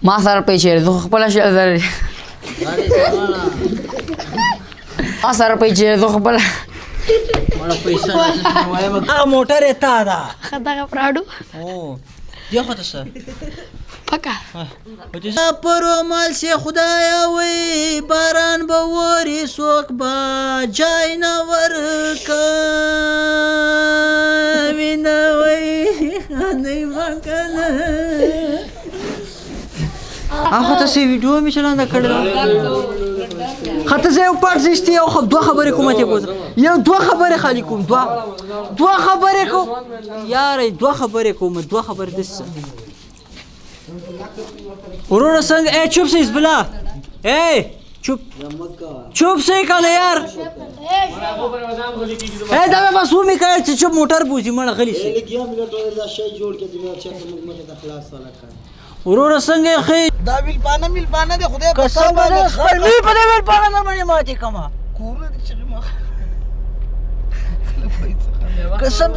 ما سره پیسې زه خپل شي زره ما سره پیسې زه خپل مړه پیسې وایم هغه موټر یې تا ده خدای پراډو او دی خو ته پکا پر مال سي خدایا وي باران به وري سوک با جای نه ورکا وینا وي نه مکنه هغه ته سي ویډیو می چلاندا کړل خاطر زه یو پارت زشتي یو خو دوه خبرې کومه ته بوز یو دوه خبرې خالي کوم دوه خبرې کوم یار دوه خبرې کوم دوه خبرې دس ورور څنګه اے چوپ سي بلا اے چوپ سي کنه یار اے دا بس و می کوي چې چوپ موټر بوزي مړ غلي شي لګیا مې دا شی جوړ کې دی چې موږ د خلاص والا کړ ورور څنګه خې دا ویل پانه دی خدای په قسم باندې خپل می په دې ویل پانه نه باندې ماتې کما کورونه دي چې ما قسم